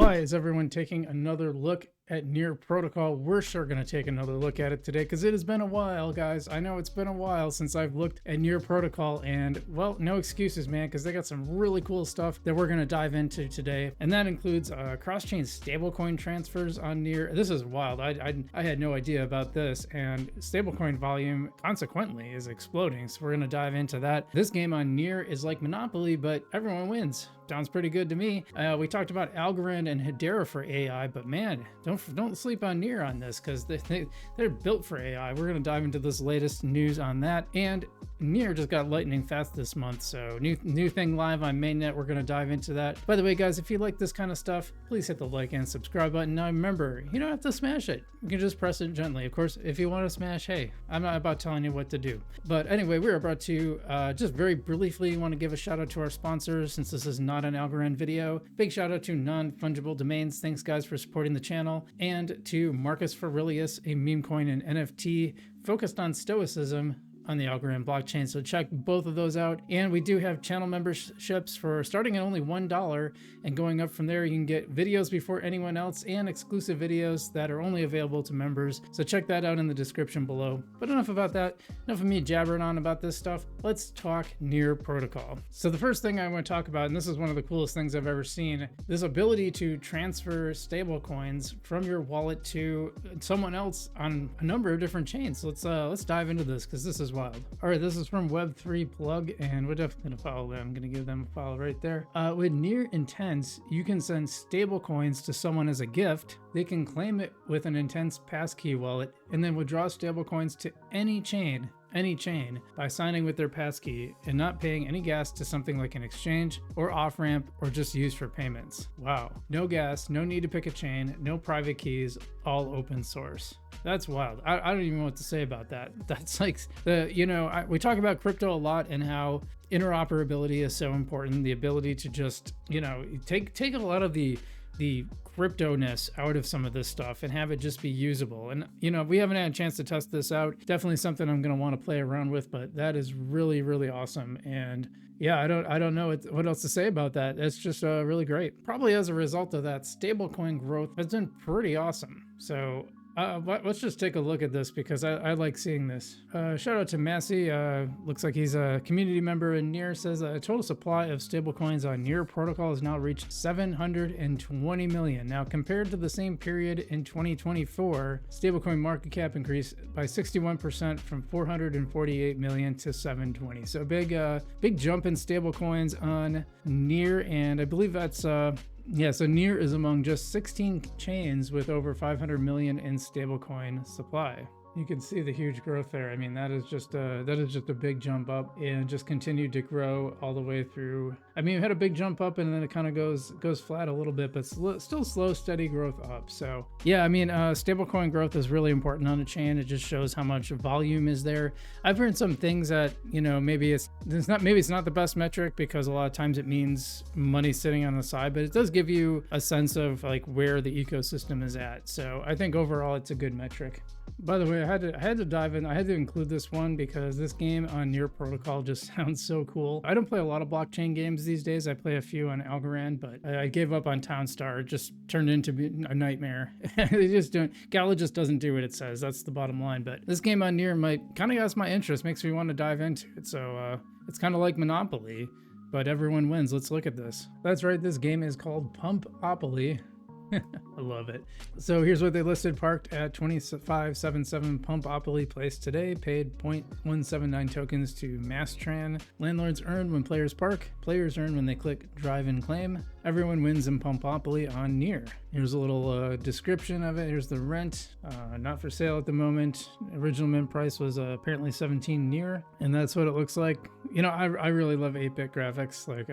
Why is everyone taking another look at Near Protocol? We're sure going to take another look at it today because it has been a while, guys. I know it's been a while since I've looked at Near Protocol, and well, no excuses, man, because they got some really cool stuff that we're going to dive into today. And that includes cross-chain stablecoin transfers on Near. This is wild. I had no idea about this, and stablecoin volume consequently is exploding. So we're going to dive into that. This game on Near is like Monopoly, but everyone wins. Sounds pretty good to me. We talked about Algorand and Hedera for AI, but man, don't sleep on Near on this because they're built for AI. We're going to dive into this latest news on that. And Near just got lightning fast this month, so new thing live on mainnet. We're going to dive into that. By the way, guys, if you like this kind of stuff, please hit the like and subscribe button. Now remember, you don't have to smash it. You can just press it gently. Of course, if you want to smash, hey, I'm not about telling you what to do. But anyway, we're about to just very briefly want to give a shout out to our sponsors since this is not an Algorand video. Big shout out to Non-Fungible Domains. Thanks, guys, for supporting the channel. And to Marcus Aurelius, a meme coin and NFT focused on stoicism on the Algorand blockchain. So check both of those out. And we do have channel memberships for starting at only $1 and going up from there. You can get videos before anyone else and exclusive videos that are only available to members. So check that out in the description below. But enough about that. Enough of me jabbering on about this stuff. Let's talk Near Protocol. So the first thing I want to talk about, and this is one of the coolest things I've ever seen, this ability to transfer stable coins from your wallet to someone else on a number of different chains. So let's dive into this because this is wild. All right, this is from Web3 Plug, and we're definitely gonna follow them. I'm gonna give them a follow right there. With Near Intense, you can send stable coins to someone as a gift. They can claim it with an Intense passkey wallet and then withdraw stable coins to any chain by signing with their passkey and not paying any gas to something like an exchange or off-ramp or just used for payments. Wow. No gas, no need to pick a chain, no private keys, all open source. That's wild. I don't even know what to say about that. That's like we talk about crypto a lot and how interoperability is so important. The ability to just, take a lot of the crypto-ness out of some of this stuff and have it just be usable. And we haven't had a chance to test this out. Definitely something I'm going to want to play around with, but that is really, really awesome. And yeah, I don't know what else to say about that. It's just really great. Probably as a result of that, Stablecoin Growth has been pretty awesome. So let's just take a look at this because I like seeing this. Shout out to Massey. Looks like he's a community member in Near. Says a total supply of stablecoins on Near Protocol has now reached 720 million. Now, compared to the same period in 2024, stablecoin market cap increased by 61% from 448 million to 720. So big jump in stablecoins on Near, and I believe that's yeah, so Near is among just 16 chains with over 500 million in stablecoin supply. You can see the huge growth there. I mean, that is just a big jump up and just continued to grow all the way through. I mean, it had a big jump up and then it kind of goes flat a little bit, but still slow, steady growth up. So yeah, I mean, stablecoin growth is really important on a chain. It just shows how much volume is there. I've heard some things that, maybe it's not the best metric because a lot of times it means money sitting on the side, but it does give you a sense of like where the ecosystem is at. So I think overall it's a good metric. By the way, I had to dive in. I had to include this one because this game on Near Protocol just sounds so cool. I don't play a lot of blockchain games these days. I play a few on Algorand, but I gave up on Townstar. It just turned into a nightmare. Gala just doesn't do what it says. That's the bottom line. But this game on Near might kind of got my interest, makes me want to dive into it. So it's kind of like Monopoly, but everyone wins. Let's look at this. That's right. This game is called Pompopy. I love it. So here's what they listed. Parked at 2577 Pompopy Place today. Paid 0.179 tokens to Mastran. Landlords earn when players park. Players earn when they click drive and claim. Everyone wins in Pompopy on Near. Here's a little description of it. Here's the rent. Not for sale at the moment. Original mint price was apparently 17 Near, and that's what it looks like. I really love 8-bit graphics. Like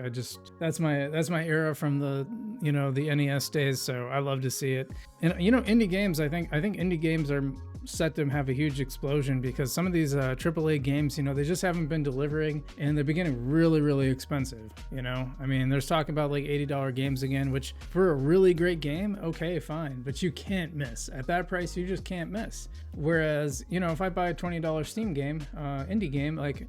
that's my era from the the NES days. So I love to see it. And indie games. I think indie games are set to have a huge explosion because some of these AAA games, they just haven't been delivering, and they're getting really, really expensive. I mean, there's talk about like $80 games again, which for a really great game, okay, fine, but you can't miss. At that price, you just can't miss. Whereas, if I buy a $20 Steam game, indie game, like,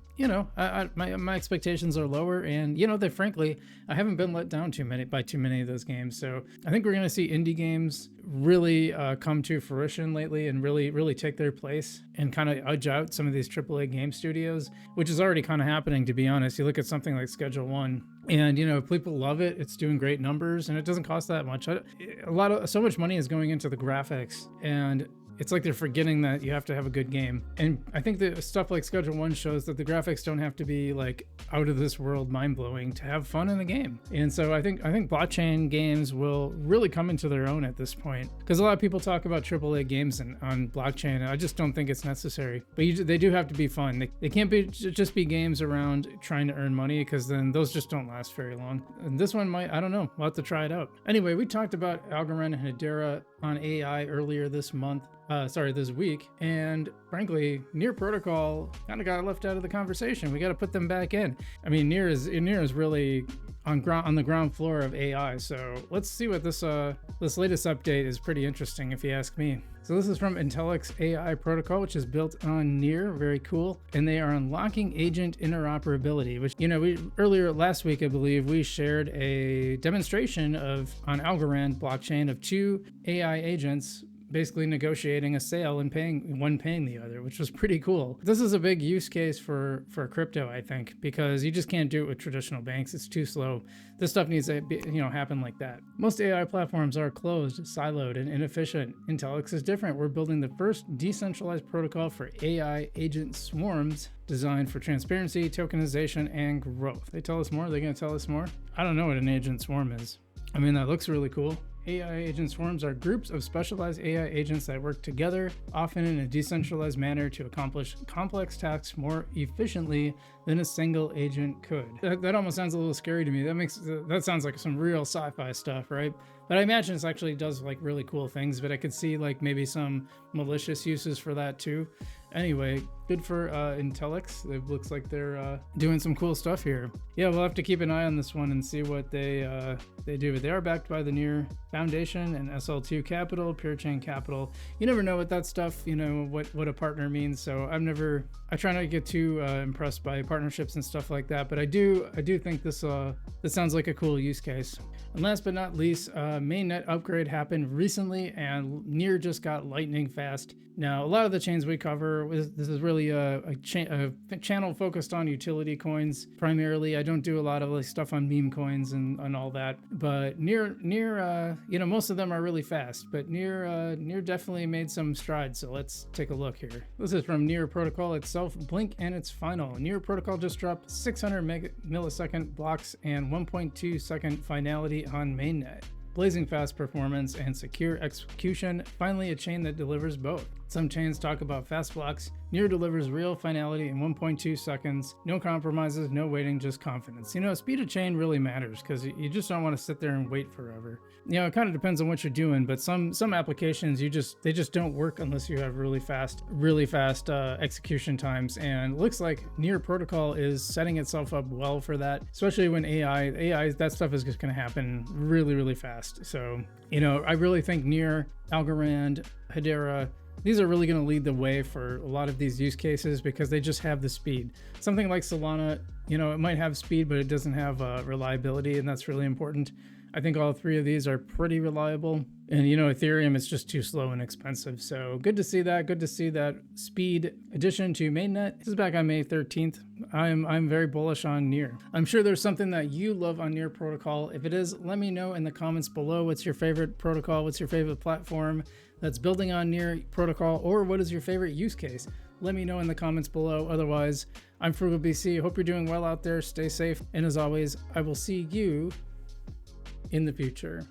my expectations are lower, and they frankly, I haven't been let down by too many of those games. So I think we're going to see indie games really come to fruition lately and really take their place and kind of edge out some of these AAA game studios, which is already kind of happening, to be honest. You look at something like Schedule 1, and if people love it, it's doing great numbers, and it doesn't cost that much. So much money is going into the graphics, and it's like they're forgetting that you have to have a good game. And I think that stuff like Schedule 1 shows that the graphics don't have to be like out of this world mind-blowing to have fun in the game. And so I think blockchain games will really come into their own at this point, because a lot of people talk about AAA games on blockchain, and I just don't think it's necessary. But they do have to be fun. They can't just be games around trying to earn money, because then those just don't last very long. And this one might, I don't know, we'll have to try it out. Anyway, we talked about Algorand and Hedera on AI earlier this week, and frankly, Near Protocol kind of got left out of the conversation. We got to put them back in. I mean, Near is really on the ground floor of AI. So let's see what this latest update is. Pretty interesting, if you ask me. So this is from Intellix AI protocol, which is built on Near. Very cool. And they are unlocking agent interoperability, which, we earlier last week, I believe, we shared a demonstration on Algorand blockchain of 2 AI agents basically negotiating a sale and paying the other, which was pretty cool. This is a big use case for crypto, I think, because you just can't do it with traditional banks. It's too slow. This stuff needs to happen like that. Most AI platforms are closed, siloed, and inefficient. Intellix is different. We're building the first decentralized protocol for AI agent swarms designed for transparency, tokenization, and growth. They tell us more? Are they going to tell us more? I don't know what an agent swarm is. I mean, that looks really cool. AI agent swarms are groups of specialized AI agents that work together, often in a decentralized manner, to accomplish complex tasks more efficiently than a single agent could. That almost sounds a little scary to me. That sounds like some real sci-fi stuff, right? But I imagine it actually does like really cool things, but I could see like maybe some malicious uses for that too. Anyway, good for Intellix. It looks like they're doing some cool stuff here. Yeah, we'll have to keep an eye on this one and see what they do. But they are backed by the Near Foundation and SL2 Capital, Pure Chain Capital. You never know with that stuff, what a partner means. So I try not to get too impressed by partnerships and stuff like that. But I do think this sounds like a cool use case. And last but not least, mainnet upgrade happened recently, and Near just got lightning fast. Now, a lot of the chains we cover, this is really a channel focused on utility coins primarily. I don't do a lot of like stuff on meme coins and all that. But Near, most of them are really fast. But Near definitely made some strides. So let's take a look here. This is from Near Protocol itself. Blink and it's final. Near Protocol just dropped 600 millisecond blocks and 1.2 second finality on mainnet. Blazing fast performance and secure execution, finally a chain that delivers both. Some chains talk about fast blocks. Near delivers real finality in 1.2 seconds. No compromises, no waiting, just confidence. Speed of chain really matters because you just don't want to sit there and wait forever. It kind of depends on what you're doing, but some applications they just don't work unless you have really fast execution times. And it looks like Near Protocol is setting itself up well for that, especially when AI that stuff is just going to happen really, really fast. So, I really think Near, Algorand, Hedera, these are really going to lead the way for a lot of these use cases because they just have the speed. Something like Solana, it might have speed, but it doesn't have reliability, and that's really important. I think all 3 of these are pretty reliable. And Ethereum is just too slow and expensive. So good to see that. Good to see that speed addition to mainnet. This is back on May 13th. I'm very bullish on Near. I'm sure there's something that you love on Near Protocol. If it is, let me know in the comments below. What's your favorite protocol? What's your favorite platform that's building on Near Protocol? Or what is your favorite use case? Let me know in the comments below. Otherwise, I'm Frugal BC. Hope you're doing well out there. Stay safe. And as always, I will see you in the future.